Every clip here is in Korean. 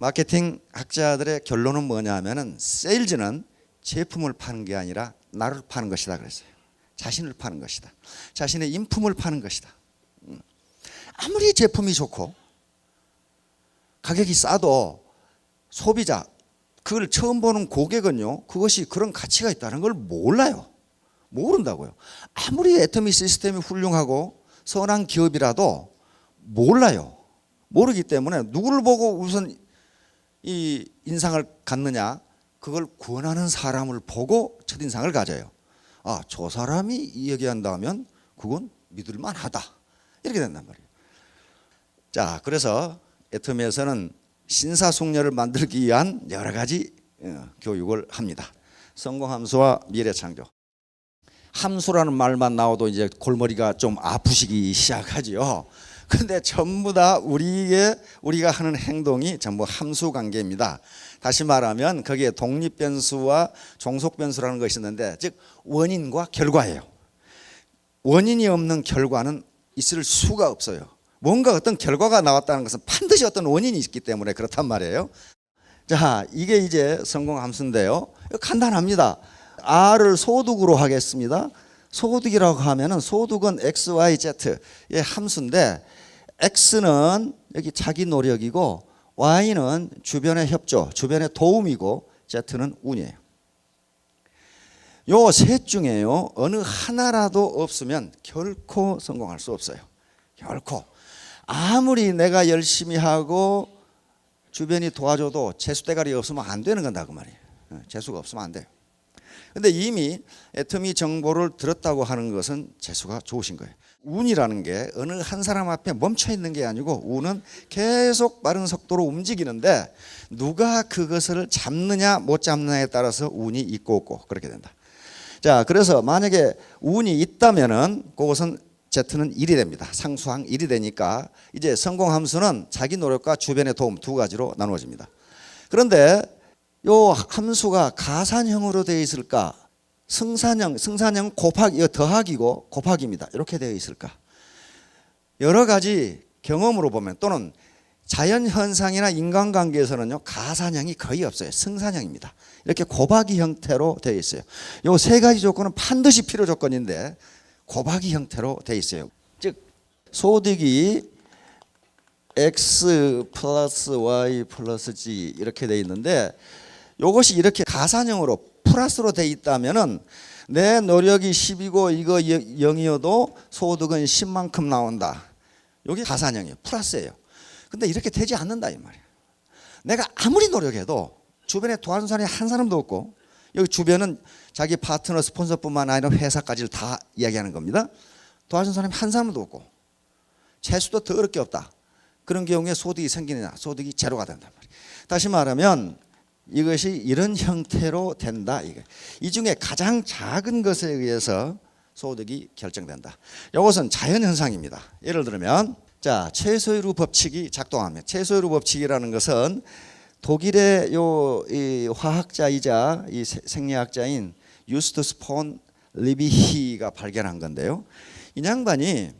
마케팅 학자들의 결론은 뭐냐 하면은 세일즈는 제품을 파는 게 아니라 나를 파는 것이다 그랬어요. 자신을 파는 것이다. 자신의 인품을 파는 것이다. 아무리 제품이 좋고 가격이 싸도 소비자, 그걸 처음 보는 고객은요, 그것이 그런 가치가 있다는 걸 몰라요. 모른다고요. 아무리 애터미 시스템이 훌륭하고 선한 기업이라도 몰라요. 모르기 때문에 누구를 보고 우선 이 인상을 갖느냐, 그걸 권하는 사람을 보고 첫인상을 가져요. 아, 저 사람이 얘기한다면 그건 믿을 만하다, 이렇게 된단 말이에요. 자, 그래서 애터미에서는 신사숙녀를 만들기 위한 여러 가지 교육을 합니다. 성공함수와 미래창조. 함수라는 말만 나와도 이제 골머리가 좀 아프시기 시작하지요. 근데 전부 다 우리가 하는 행동이 전부 함수 관계입니다. 다시 말하면 거기에 독립변수와 종속변수라는 것이 있는데, 즉 원인과 결과예요. 원인이 없는 결과는 있을 수가 없어요. 뭔가 어떤 결과가 나왔다는 것은 반드시 어떤 원인이 있기 때문에 그렇단 말이에요. 자, 이게 이제 성공함수인데요. 간단합니다. R을 소득으로 하겠습니다. 소득이라고 하면은 소득은 X, Y, Z의 함수인데, X는 여기 자기 노력이고 Y는 주변의 협조, 주변의 도움이고 Z는 운이에요. 요 셋 중에요, 어느 하나라도 없으면 결코 성공할 수 없어요. 결코. 아무리 내가 열심히 하고 주변이 도와줘도 재수대가리 없으면 안 되는 건다 그 말이에요. 재수가 없으면 안 돼요. 근데 이미 애터미 정보를 들었다고 하는 것은 재수가 좋으신 거예요. 운이라는 게 어느 한 사람 앞에 멈춰 있는 게 아니고, 운은 계속 빠른 속도로 움직이는데 누가 그것을 잡느냐 못 잡느냐에 따라서 운이 있고 없고 그렇게 된다. 자, 그래서 만약에 운이 있다면은 그것은 Z는 1이 됩니다. 상수항 1이 되니까 이제 성공함수는 자기 노력과 주변의 도움 두 가지로 나누어집니다. 그런데 요 함수가 가산형으로 되어 있을까? 승산형 곱하기, 더하기고 곱하기입니다. 이렇게 되어 있을까? 여러 가지 경험으로 보면, 또는 자연현상이나 인간관계에서는요, 가산형이 거의 없어요. 승산형입니다. 이렇게 곱하기 형태로 되어 있어요. 요 세 가지 조건은 반드시 필요 조건인데 곱하기 형태로 되어 있어요. 즉 소득이 X 플러스 Y 플러스 G 이렇게 되어 있는데, 이것이 이렇게 가산형으로 플러스로 되어 있다면은 내 노력이 10이고 이거 0이어도 소득은 10만큼 나온다. 여기 가산형이에요. 플러스예요. 근데 이렇게 되지 않는다 이 말이에요. 내가 아무리 노력해도 주변에 도와준 사람이 한 사람도 없고, 여기 주변은 자기 파트너 스폰서뿐만 아니라 회사까지를 다 이야기하는 겁니다. 도와준 사람이 한 사람도 없고 재수도 더럽게 없다. 그런 경우에 소득이 생기느냐? 소득이 제로가 된단 말이에요. 다시 말하면 이것이 이런 형태로 된다. 이 중에 가장 작은 것에 의해서 소득이 결정된다. 이것은 자연현상입니다. 예를 들면, 자, 최소위로 법칙이 작동합니다. 최소위로 법칙이라는 것은 독일의 이 화학자이자 이 생리학자인 유스투스 폰 리비히가 발견한 건데요. 이 양반이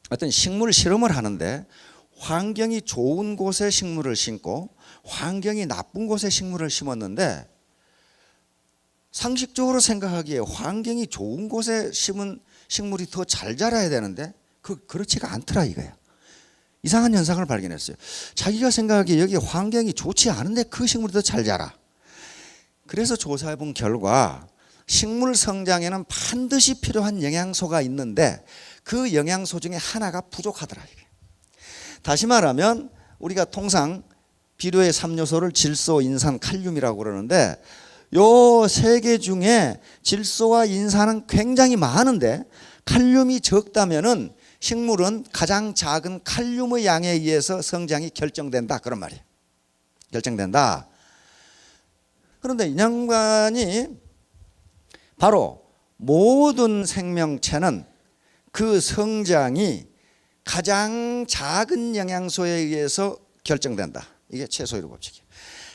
어떤 식물 실험을 하는데 환경이 좋은 곳에 식물을 심고 환경이 나쁜 곳에 식물을 심었는데, 상식적으로 생각하기에 환경이 좋은 곳에 심은 식물이 더 잘 자라야 되는데 그렇지가 않더라 이거야. 이상한 현상을 발견했어요. 자기가 생각하기에 여기 환경이 좋지 않은데 그 식물이 더 잘 자라. 그래서 조사해 본 결과 식물 성장에는 반드시 필요한 영양소가 있는데 그 영양소 중에 하나가 부족하더라. 다시 말하면 우리가 통상 비료의 3요소를 질소, 인산, 칼륨이라고 그러는데, 요 세 개 중에 질소와 인산은 굉장히 많은데 칼륨이 적다면은 식물은 가장 작은 칼륨의 양에 의해서 성장이 결정된다, 그런 말이에요. 결정된다. 그런데 이 양반이 바로 모든 생명체는 그 성장이 가장 작은 영양소에 의해서 결정된다. 이게 최소위로 법칙이에요.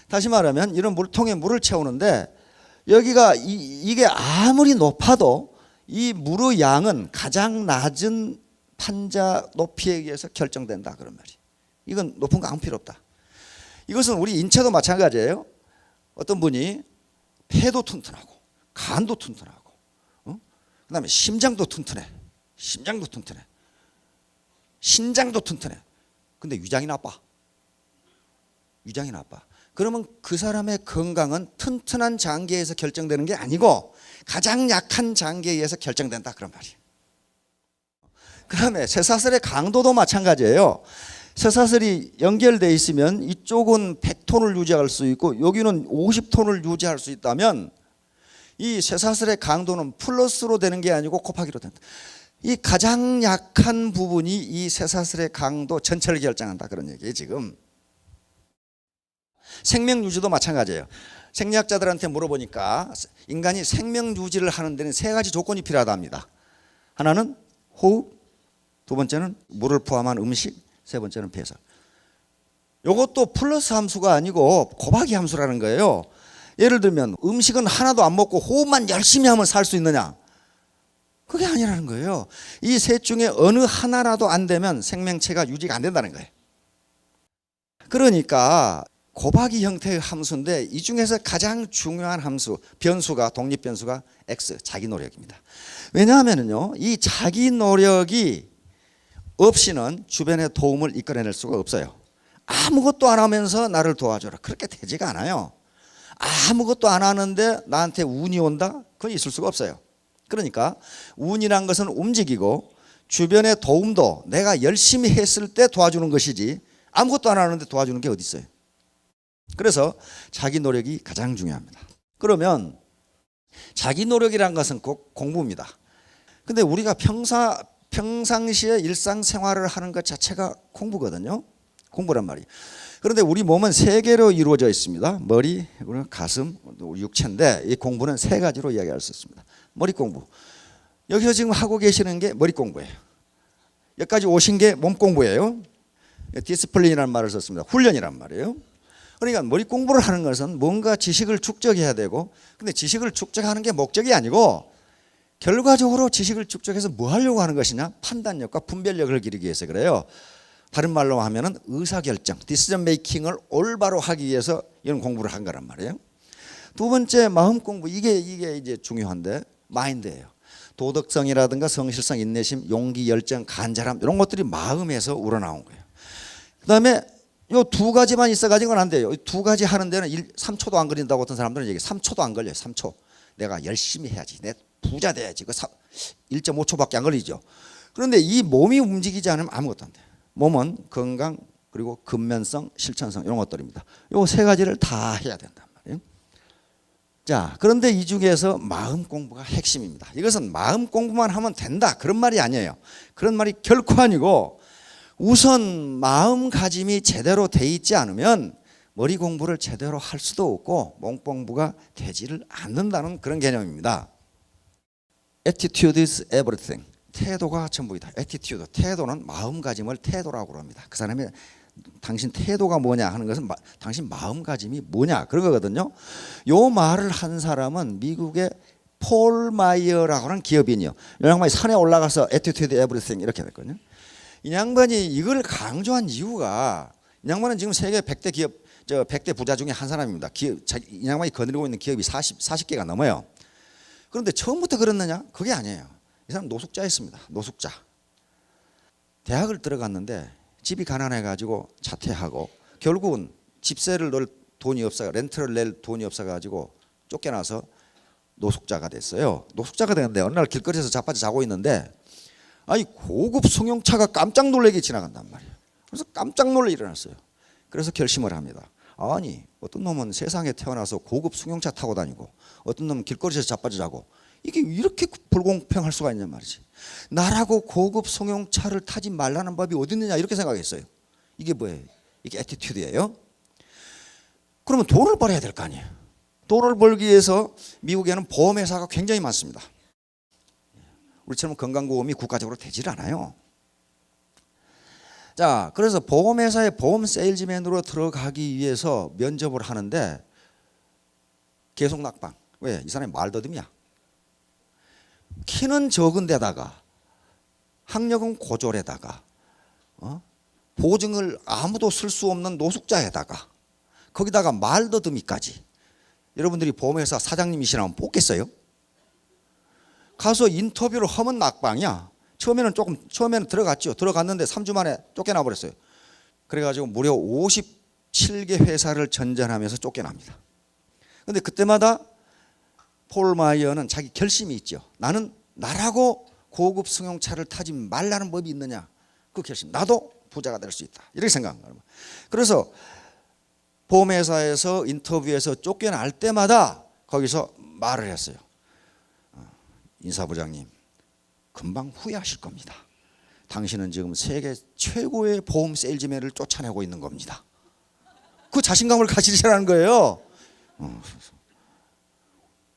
다시 말하면 이런 물통에 물을 채우는데 여기가 이게 아무리 높아도 이 물의 양은 가장 낮은 판자 높이에 의해서 결정된다, 그런 말이에요. 이건 높은 거 아무 필요 없다. 이것은 우리 인체도 마찬가지예요. 어떤 분이 폐도 튼튼하고 간도 튼튼하고 그다음에 심장도 튼튼해. 심장도 튼튼해. 신장도 튼튼해. 근데 위장이 나빠. 위장이 나빠. 그러면 그 사람의 건강은 튼튼한 장기에서 결정되는 게 아니고 가장 약한 장기에 의해서 결정된다 그런 말이에요. 그다음에 쇠사슬의 강도도 마찬가지예요. 쇠사슬이 연결되어 있으면 이쪽은 100톤을 유지할 수 있고 여기는 50톤을 유지할 수 있다면 이 쇠사슬의 강도는 플러스로 되는 게 아니고 곱하기로 된다. 이 가장 약한 부분이 이 쇠사슬의 강도 전체를 결정한다 그런 얘기예요. 지금 생명 유지도 마찬가지예요. 생리학자들한테 물어보니까 인간이 생명 유지를 하는 데는 세 가지 조건이 필요하답니다. 하나는 호흡, 두 번째는 물을 포함한 음식, 세 번째는 배설. 이것도 플러스 함수가 아니고 곱하기 함수라는 거예요. 예를 들면 음식은 하나도 안 먹고 호흡만 열심히 하면 살 수 있느냐? 그게 아니라는 거예요. 이 셋 중에 어느 하나라도 안 되면 생명체가 유지가 안 된다는 거예요. 그러니까 곱하기 형태의 함수인데 이 중에서 가장 중요한 함수, 변수가 독립 변수가 X, 자기 노력입니다. 왜냐하면요, 이 자기 노력이 없이는 주변의 도움을 이끌어낼 수가 없어요. 아무것도 안 하면서 나를 도와줘라. 그렇게 되지가 않아요. 아무것도 안 하는데 나한테 운이 온다? 그건 있을 수가 없어요. 그러니까 운이란 것은 움직이고 주변의 도움도 내가 열심히 했을 때 도와주는 것이지 아무것도 안 하는데 도와주는 게 어디 있어요. 그래서 자기 노력이 가장 중요합니다. 그러면 자기 노력이란 것은 꼭 공부입니다. 근데 우리가 평상시에 일상생활을 하는 것 자체가 공부거든요. 공부란 말이에요. 그런데 우리 몸은 세 개로 이루어져 있습니다. 머리, 가슴, 육체인데 이 공부는 세 가지로 이야기할 수 있습니다. 머리 공부. 여기서 지금 하고 계시는 게 머리 공부예요. 여기까지 오신 게 몸 공부예요. 디스플린이라는 말을 썼습니다. 훈련이란 말이에요. 그러니까 머리 공부를 하는 것은 뭔가 지식을 축적해야 되고, 근데 지식을 축적하는 게 목적이 아니고 결과적으로 지식을 축적해서 뭐 하려고 하는 것이냐? 판단력과 분별력을 기르기 위해서 그래요. 다른 말로 하면은 의사결정, 디시전 메이킹을 올바로 하기 위해서 이런 공부를 한 거란 말이에요. 두 번째 마음 공부, 이게 이제 중요한데 마인드예요. 도덕성이라든가 성실성, 인내심, 용기, 열정, 간절함 이런 것들이 마음에서 우러나온 거예요. 그다음에 요 두 가지만 있어가지고는 안 돼요. 이 두 가지 하는 데는 3초도 안 걸린다고 어떤 사람들은 얘기해요. 3초도 안 걸려요. 3초. 내가 열심히 해야지. 내 부자 돼야지. 그 1.5초밖에 안 걸리죠. 그런데 이 몸이 움직이지 않으면 아무것도 안 돼요. 몸은 건강 그리고 근면성, 실천성 이런 것들입니다. 요 세 가지를 다 해야 된단 말이에요. 자, 그런데 이 중에서 마음 공부가 핵심입니다. 이것은 마음 공부만 하면 된다 그런 말이 아니에요. 그런 말이 결코 아니고 우선 마음가짐이 제대로 돼 있지 않으면 머리 공부를 제대로 할 수도 없고 몸 공부가 되지를 않는다는 그런 개념입니다. Attitude is everything. 태도가 전부이다. Attitude, 태도는 마음가짐을 태도라고 합니다. 그 사람이 당신 태도가 뭐냐 하는 것은 당신 마음가짐이 뭐냐 그런 거거든요. 요 말을 한 사람은 미국의 폴 마이어라고 하는 기업인이요. 이 양반이 산에 올라가서 Attitude everything 이렇게 됐거든요. 이 양반이 이걸 강조한 이유가 이 양반은 지금 세계 100대 기업 100대 부자 중에 한 사람입니다. 이 양반이 거느리고 있는 기업이 40개가 넘어요. 그런데 처음부터 그랬느냐? 그게 아니에요. 이 사람 노숙자였습니다. 노숙자. 대학을 들어갔는데 집이 가난해가지고 자퇴하고 결국은 집세를 넣을 돈이 없어, 렌트를 낼 돈이 없어가지고 쫓겨나서 노숙자가 됐어요. 노숙자가 됐는데 어느 날 길거리에서 자빠져 자고 있는데 아니 고급 승용차가 깜짝 놀라게 지나간단 말이에요. 그래서 깜짝 놀라 일어났어요. 그래서 결심을 합니다. 아니 어떤 놈은 세상에 태어나서 고급 승용차 타고 다니고 어떤 놈은 길거리에서 자빠져 자고 이게 이렇게 불공평할 수가 있냔 말이지. 나라고 고급 승용차를 타지 말라는 법이 어디 있느냐 이렇게 생각했어요. 이게 뭐예요? 이게 애티튜드예요. 그러면 돈을 벌어야 될 거 아니에요. 돈을 벌기 위해서 미국에는 보험회사가 굉장히 많습니다. 우리처럼 건강보험이 국가적으로 되질 않아요. 자, 그래서 보험회사에 보험 세일즈맨으로 들어가기 위해서 면접을 하는데 계속 낙방. 왜? 이 사람이 말더듬이야. 키는 적은 데다가 학력은 고졸에다가 보증을 아무도 쓸 수 없는 노숙자에다가 거기다가 말더듬이까지. 여러분들이 보험회사 사장님이시라면 뽑겠어요? 가서 인터뷰를 하면 낙방이야. 처음에는 들어갔죠. 들어갔는데 3주 만에 쫓겨나 버렸어요. 그래가지고 무려 57개 회사를 전전하면서 쫓겨납니다. 근데 그때마다 폴 마이어는 자기 결심이 있죠. 나는 나라고 고급 승용차를 타지 말라는 법이 있느냐. 그 결심. 나도 부자가 될 수 있다. 이렇게 생각한 거예요. 그래서 보험회사에서 인터뷰에서 쫓겨날 때마다 거기서 말을 했어요. 인사부장님, 금방 후회하실 겁니다. 당신은 지금 세계 최고의 보험 세일즈맨을 쫓아내고 있는 겁니다. 그 자신감을 가지시라는 거예요.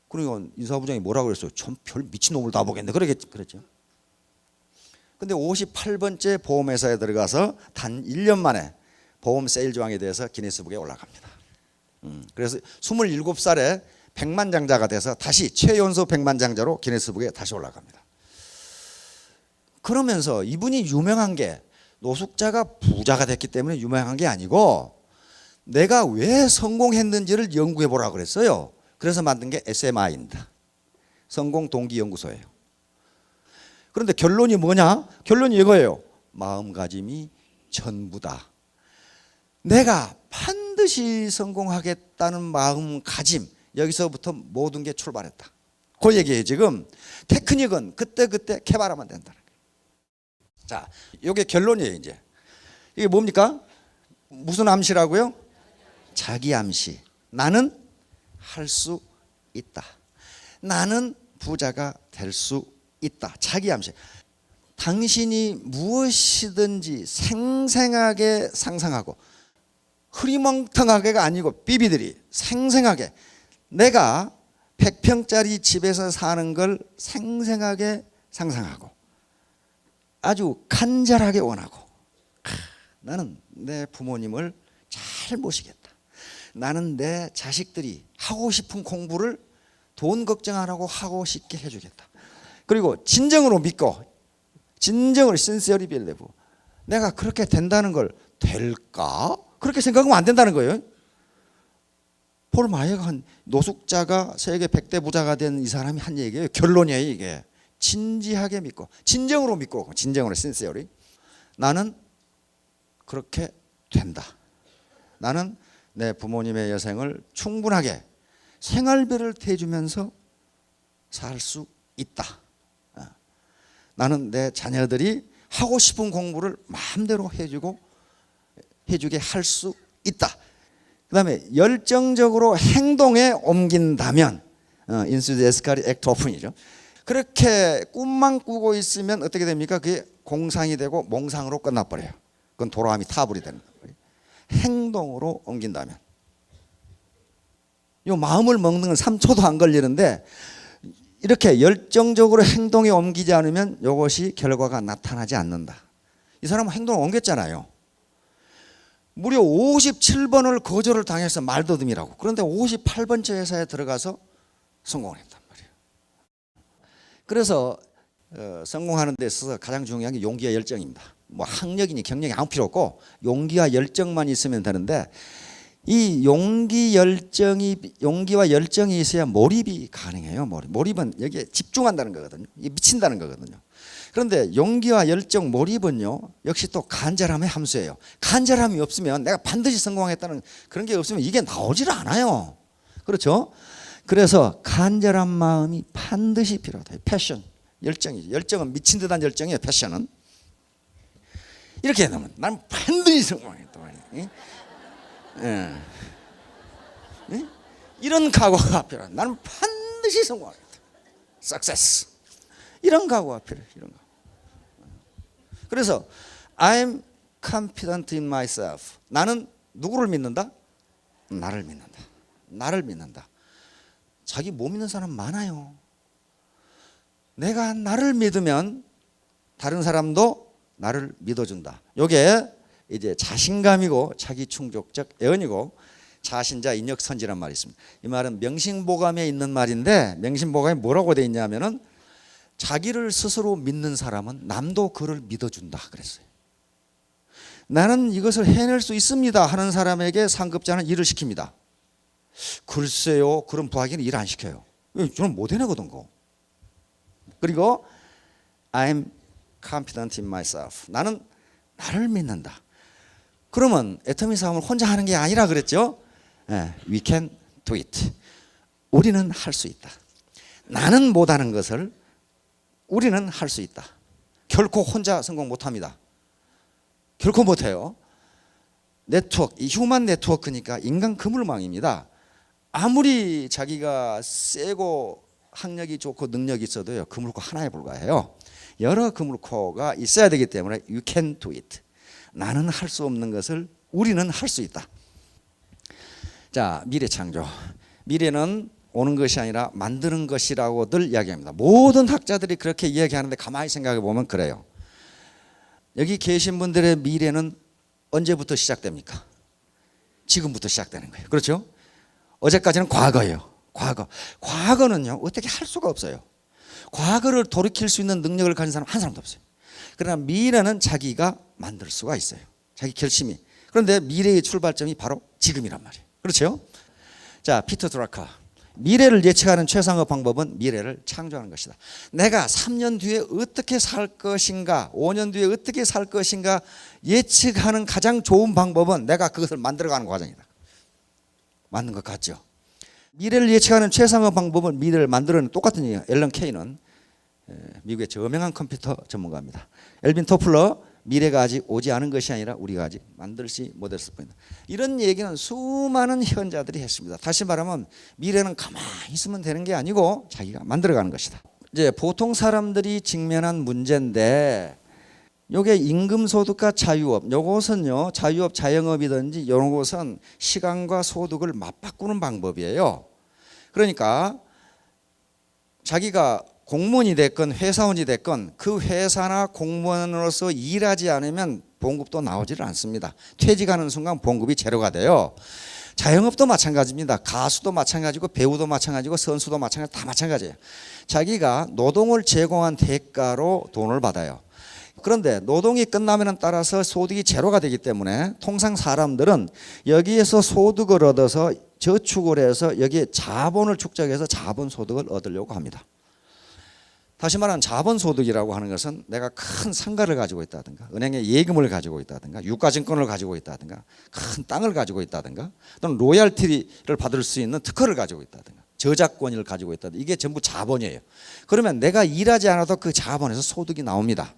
그러니까 인사부장이 뭐라고 그랬어요? 전 별 미친놈을 다 보겠네. 그랬죠. 근데 58번째 보험회사에 들어가서 단 1년 만에 보험 세일즈왕에 대해서 기네스북에 올라갑니다. 그래서 27살에 백만장자가 돼서 다시 최연소 백만장자로 기네스북에 다시 올라갑니다. 그러면서 이분이 유명한 게 노숙자가 부자가 됐기 때문에 유명한 게 아니고 내가 왜 성공했는지를 연구해 보라고 그랬어요. 그래서 만든 게 SMI입니다. 성공 동기 연구소예요. 그런데 결론이 뭐냐? 결론이 이거예요. 마음가짐이 전부다. 내가 반드시 성공하겠다는 마음가짐, 여기서부터 모든 게 출발했다. 그 얘기예요. 지금 테크닉은 그때그때 개발하면 된다는 거예요. 자, 이게 결론이에요. 이제 이게 뭡니까? 무슨 암시라고요? 자기 암시. 나는 할 수 있다. 나는 부자가 될 수 있다. 자기 암시. 당신이 무엇이든지 생생하게 상상하고 흐리멍텅하게가 아니고 비비들이 생생하게 내가 100평짜리 집에서 사는 걸 생생하게 상상하고 아주 간절하게 원하고 나는 내 부모님을 잘 모시겠다. 나는 내 자식들이 하고 싶은 공부를 돈 걱정 안 하고 하고 싶게 해주겠다. 그리고 진정으로 믿고 진정으로 sincerely believe 내가 그렇게 된다는 걸 될까? 그렇게 생각하면 안 된다는 거예요. 폴 마이어가 한 노숙자가 세계 100대 부자가 된 이 사람이 한 얘기예요. 결론이에요. 이게 진지하게 믿고 진정으로 믿고 진정으로 sincerely 나는 그렇게 된다. 나는 내 부모님의 여생을 충분하게 생활비를 대주면서 살 수 있다. 나는 내 자녀들이 하고 싶은 공부를 마음대로 해주게 할 수 있다. 그 다음에 열정적으로 행동에 옮긴다면 enthusiastically act often이죠. 그렇게 꿈만 꾸고 있으면 어떻게 됩니까? 그게 공상이 되고 몽상으로 끝나버려요. 그건 도라미 타불이 되는 거예요. 행동으로 옮긴다면 이 마음을 먹는 건 3초도 안 걸리는데 이렇게 열정적으로 행동에 옮기지 않으면 이것이 결과가 나타나지 않는다. 이 사람은 행동을 옮겼잖아요. 무려 57번을 거절을 당해서 말더듬이라고. 그런데 58번째 회사에 들어가서 성공을 했단 말이에요. 그래서 성공하는 데 있어서 가장 중요한 게 용기와 열정입니다. 뭐 학력이니 경력이 아무 필요 없고 용기와 열정만 있으면 되는데 이 용기와 열정이 있어야 몰입이 가능해요. 몰입은 여기에 집중한다는 거거든요. 이게 미친다는 거거든요. 그런데 용기와 열정, 몰입은요 역시 또 간절함의 함수예요. 간절함이 없으면 내가 반드시 성공했다는 그런 게 없으면 이게 나오질 않아요. 그렇죠? 그래서 간절한 마음이 반드시 필요하다. 패션, 열정이죠. 열정은 미친 듯한 열정이에요. 패션은 이렇게 되면 난 반드시 성공했다. 예. 예? 이런 각오가 필요해. 나는 반드시 성공하겠다. Success. 이런 각오가 필요해. 이런 각오. 그래서 I'm confident in myself. 나는 누구를 믿는다? 나를 믿는다. 나를 믿는다. 자기 못 믿는 사람 많아요. 내가 나를 믿으면 다른 사람도 나를 믿어준다. 이게 이제 자신감이고 자기 충족적 애언이고 자신자 인력선지란 말이 있습니다. 이 말은 명심보감에 있는 말인데 명심보감에 뭐라고 돼 있냐면은 자기를 스스로 믿는 사람은 남도 그를 믿어준다 그랬어요. 나는 이것을 해낼 수 있습니다 하는 사람에게 상급자는 일을 시킵니다. 글쎄요, 그럼 부하에게는 일 안 시켜요. 저는 못 해내거든. 그리고 I'm confident in myself. 나는 나를 믿는다. 그러면 애터미 싸움을 혼자 하는 게 아니라 그랬죠. We can do it. 우리는 할 수 있다. 나는 못하는 것을 우리는 할 수 있다. 결코 혼자 성공 못합니다. 결코 못해요. 네트워크, 이 휴먼 네트워크니까 인간 그물망입니다. 아무리 자기가 세고 학력이 좋고 능력이 있어도요, 그물코 하나에 불과해요. 여러 그물코가 있어야 되기 때문에 you can do it. 나는 할 수 없는 것을 우리는 할 수 있다. 자, 미래 창조. 미래는 오는 것이 아니라 만드는 것이라고들 이야기합니다. 모든 학자들이 그렇게 이야기하는데 가만히 생각해 보면 그래요. 여기 계신 분들의 미래는 언제부터 시작됩니까? 지금부터 시작되는 거예요. 그렇죠? 어제까지는 과거예요. 과거는요, 어떻게 할 수가 없어요. 과거를 돌이킬 수 있는 능력을 가진 사람 한 사람도 없어요. 그러나 미래는 자기가 만들 수가 있어요. 자기 결심이. 그런데 미래의 출발점이 바로 지금이란 말이에요. 그렇죠? 자, 피터 드라커. 미래를 예측하는 최상의 방법은 미래를 창조하는 것이다. 내가 3년 뒤에 어떻게 살 것인가, 5년 뒤에 어떻게 살 것인가 예측하는 가장 좋은 방법은 내가 그것을 만들어가는 과정이다. 맞는 것 같죠? 미래를 예측하는 최상의 방법은 미래를 만들어내는 똑같은 얘기예요. 앨런 케이는 미국의 저명한 컴퓨터 전문가입니다. 엘빈 토플러, 미래가 아직 오지 않은 것이 아니라 우리가 아직 만들지 못했을 뿐이다. 이런 얘기는 수많은 현자들이 했습니다. 다시 말하면 미래는 가만히 있으면 되는 게 아니고 자기가 만들어가는 것이다. 이제 보통 사람들이 직면한 문제인데, 요게 임금소득과 자유업, 요것은요, 자유업, 자영업이든지 이런 것은 시간과 소득을 맞바꾸는 방법이에요. 그러니까 자기가 공무원이 됐건 회사원이 됐건 그 회사나 공무원으로서 일하지 않으면 봉급도 나오지를 않습니다. 퇴직하는 순간 봉급이 제로가 돼요. 자영업도 마찬가지입니다. 가수도 마찬가지고 배우도 마찬가지고 선수도 마찬가지, 다 마찬가지예요. 자기가 노동을 제공한 대가로 돈을 받아요. 그런데 노동이 끝나면 따라서 소득이 제로가 되기 때문에 통상 사람들은 여기에서 소득을 얻어서 저축을 해서 여기에 자본을 축적해서 자본소득을 얻으려고 합니다. 다시 말하면 자본소득이라고 하는 것은 내가 큰 상가를 가지고 있다든가, 은행에 예금을 가지고 있다든가, 유가증권을 가지고 있다든가, 큰 땅을 가지고 있다든가, 또는 로얄티를 받을 수 있는 특허를 가지고 있다든가, 저작권을 가지고 있다든가, 이게 전부 자본이에요. 그러면 내가 일하지 않아도 그 자본에서 소득이 나옵니다.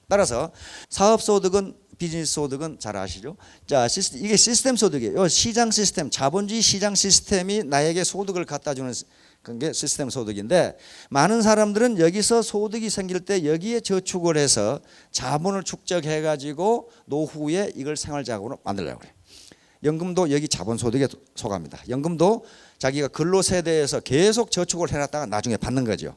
따라서 사업소득은, 비즈니스 소득은 잘 아시죠? 자, 이게 시스템 소득이에요. 시장 시스템, 자본주의 시장 시스템이 나에게 소득을 갖다 주는 그게 시스템 소득인데, 많은 사람들은 여기서 소득이 생길 때 여기에 저축을 해서 자본을 축적해 가지고 노후에 이걸 생활자금으로 만들려고 그래요. 연금도 여기 자본소득에 속합니다. 연금도 자기가 근로세대에서 계속 저축을 해놨다가 나중에 받는 거죠.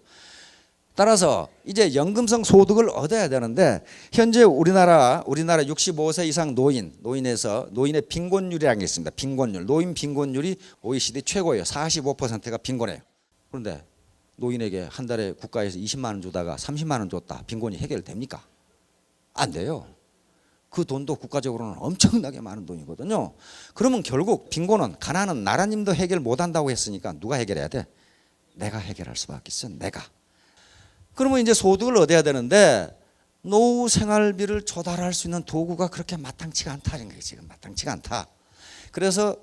따라서 이제 연금성 소득을 얻어야 되는데, 현재 우리나라 65세 이상 노인의 빈곤율이라는 게 있습니다. 빈곤율, 노인 빈곤율이 OECD 최고예요. 45%가 빈곤해요. 그런데 노인에게 한 달에 국가에서 20만 원 주다가 30만 원 줬다, 빈곤이 해결됩니까? 안 돼요. 그 돈도 국가적으로는 엄청나게 많은 돈이거든요. 그러면 결국 빈곤은, 가난은 나라님도 해결 못한다고 했으니까 누가 해결해야 돼? 내가 해결할 수밖에 있어. 내가. 그러면 이제 소득을 얻어야 되는데, 노후 생활비를 조달할 수 있는 도구가 그렇게 마땅치가 않다는 거예요. 지금 마땅치가 않다. 그래서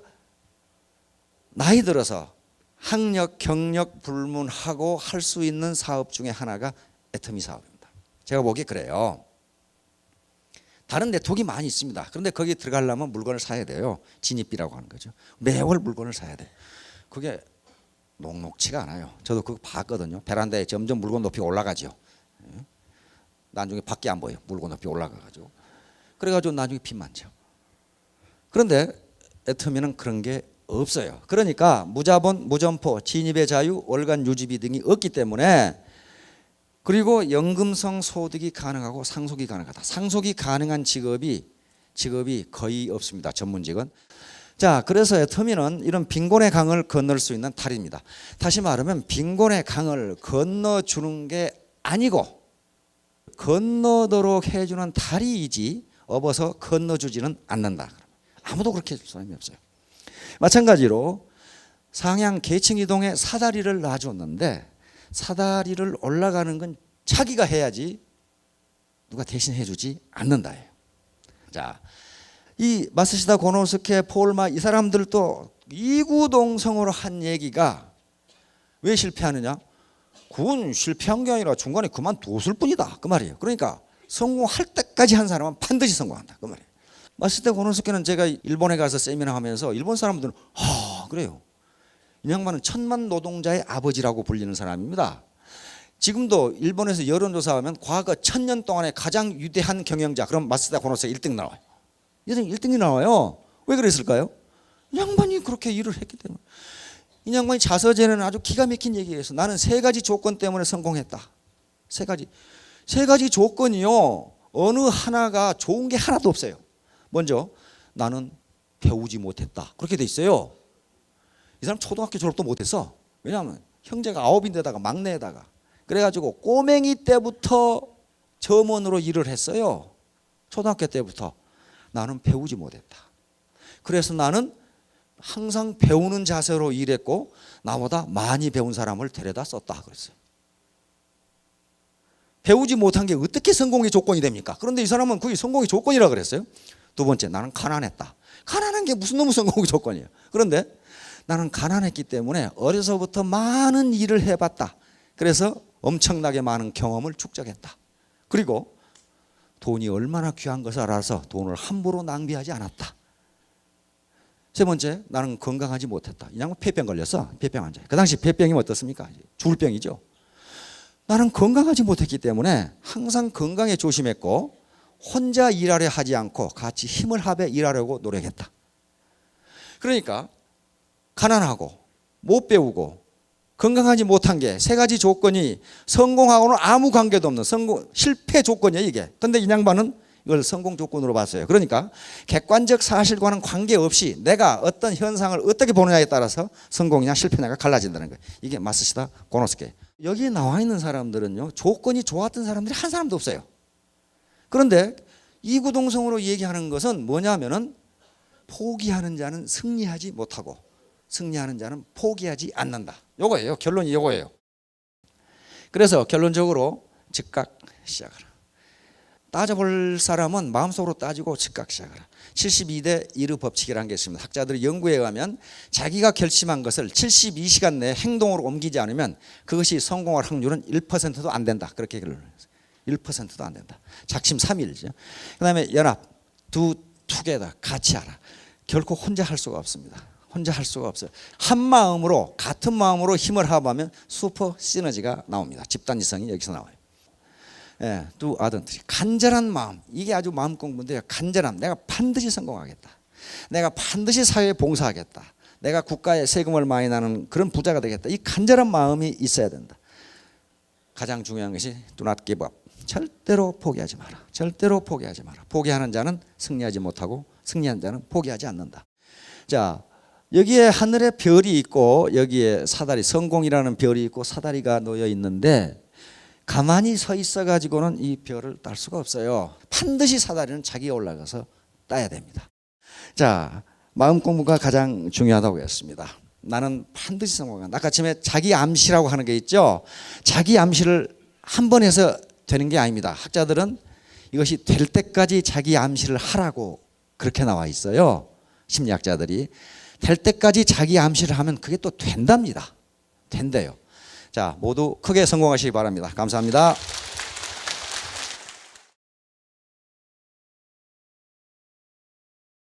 나이 들어서 학력, 경력 불문하고 할 수 있는 사업 중에 하나가 애터미 사업입니다. 제가 보기에 그래요. 다른 데 독이 많이 있습니다. 그런데 거기 들어가려면 물건을 사야 돼요. 진입비라고 하는 거죠. 매월 물건을 사야 돼요. 그게 녹록치가 않아요. 저도 그거 봤거든요. 베란다에 점점 물건 높이 올라가죠. 나중에 밖에 안 보여. 물건 높이 올라가가지고. 그래가지고 나중에 빚 많죠. 그런데 애터미는 그런 게 없어요. 그러니까 무자본, 무점포, 진입의 자유, 월간 유지비 등이 없기 때문에, 그리고 연금성 소득이 가능하고 상속이 가능하다. 상속이 가능한 직업이 거의 없습니다. 전문직은. 자, 그래서 애터미는 이런 빈곤의 강을 건널 수 있는 탈입니다. 다시 말하면 빈곤의 강을 건너주는 게 아니고 건너도록 해주는 다리이지 업어서 건너주지는 않는다. 아무도 그렇게 해줄 사람이 없어요. 마찬가지로 상향 계층 이동에 사다리를 놔줬는데 사다리를 올라가는 건 자기가 해야지 누가 대신 해주지 않는다예요. 자, 이 마스시다 고노스케 폴마 이 사람들도 이구동성으로 한 얘기가 왜 실패하느냐? 그건 실패한 게 아니라 중간에 그만뒀을 뿐이다 그 말이에요. 그러니까 성공할 때까지 한 사람은 반드시 성공한다 그 말이에요. 마스시다 고노스케는 제가 일본에 가서 세미나 하면서 일본 사람들은 그래요. 이 양반은 천만 노동자의 아버지라고 불리는 사람입니다. 지금도 일본에서 여론조사하면 과거 1000년 동안에 가장 위대한 경영자 그럼 마스시다 고노스케 1등 나와요. 1등이 나와요. 왜 그랬을까요? 이 양반이 그렇게 일을 했기 때문에. 이 양반이 자서전에는 아주 기가 막힌 얘기했어. 나는 3가지 조건 때문에 성공했다. 세 가지 조건이요. 어느 하나가 좋은 게 하나도 없어요. 먼저 나는 배우지 못했다. 그렇게 돼 있어요. 이 사람 초등학교 졸업도 못했어. 왜냐하면 형제가 9인데다가 막내에다가 그래가지고 꼬맹이 때부터 점원으로 일을 했어요. 초등학교 때부터. 나는 배우지 못했다. 그래서 나는 항상 배우는 자세로 일했고 나보다 많이 배운 사람을 데려다 썼다 그랬어요. 배우지 못한 게 어떻게 성공의 조건이 됩니까? 그런데 이 사람은 그게 성공의 조건이라 그랬어요. 두 번째, 나는 가난했다. 가난한 게 무슨 놈의 성공의 조건이에요. 그런데 나는 가난했기 때문에 어려서부터 많은 일을 해봤다. 그래서 엄청나게 많은 경험을 축적했다. 그리고 돈이 얼마나 귀한 것을 알아서 돈을 함부로 낭비하지 않았다. 세 번째, 나는 건강하지 못했다. 이 양반 폐병 걸렸어. 폐병 환자. 그 당시 폐병이 어떻습니까? 죽을 병이죠. 나는 건강하지 못했기 때문에 항상 건강에 조심했고 혼자 일하려 하지 않고 같이 힘을 합해 일하려고 노력했다. 그러니까 가난하고 못 배우고 건강하지 못한 게 3가지 조건이 성공하고는 아무 관계도 없는 실패 조건이에요 이게. 그런데 이 양반은 이걸 성공 조건으로 봤어요. 그러니까 객관적 사실과는 관계없이 내가 어떤 현상을 어떻게 보느냐에 따라서 성공이냐 실패냐가 갈라진다는 거예요. 이게 마스시다 고노스케. 여기 나와 있는 사람들은요 조건이 좋았던 사람들이 한 사람도 없어요. 그런데 이구동성으로 얘기하는 것은 뭐냐면은 포기하는 자는 승리하지 못하고 승리하는 자는 포기하지 않는다. 요거예요. 결론이 요거예요. 그래서 결론적으로 즉각 시작하라. 따져볼 사람은 마음속으로 따지고 즉각 시작하라. 72대 1의 법칙이라는 게 있습니다. 학자들의 연구에 의하면 자기가 결심한 것을 72시간 내에 행동으로 옮기지 않으면 그것이 성공할 확률은 1%도 안 된다. 그렇게 결론을 했어요. 1%도 안 된다. 작심 3일이죠. 그다음에 연합, 투게더 같이 하라. 결코 혼자 할 수가 없습니다. 혼자 할 수가 없어요. 한 마음으로 같은 마음으로 힘을 합하면 슈퍼 시너지가 나옵니다. 집단지성이 여기서 나와요. 예, 두 아던트리 간절한 마음. 이게 아주 마음 공부인데요. 간절함. 내가 반드시 성공하겠다. 내가 반드시 사회에 봉사하겠다. 내가 국가에 세금을 많이 나는 그런 부자가 되겠다. 이 간절한 마음이 있어야 된다. 가장 중요한 것이 do not give up. 절대로 포기하지 마라. 절대로 포기하지 마라. 포기하는 자는 승리하지 못하고 승리한 자는 포기하지 않는다. 자, 여기에 하늘에 별이 있고 여기에 사다리 성공이라는 별이 있고 사다리가 놓여 있는데 가만히 서 있어 가지고는 이 별을 딸 수가 없어요. 반드시 사다리는 자기가 올라가서 따야 됩니다. 자, 마음 공부가 가장 중요하다고 했습니다. 나는 반드시 성공한다. 아까 아침에 자기 암시라고 하는 게 있죠. 자기 암시를 한 번 해서 되는 게 아닙니다. 학자들은 이것이 될 때까지 자기 암시를 하라고 그렇게 나와 있어요. 심리학자들이. 될 때까지 자기 암시를 하면 그게 또 된답니다. 된대요. 자, 모두 크게 성공하시기 바랍니다. 감사합니다.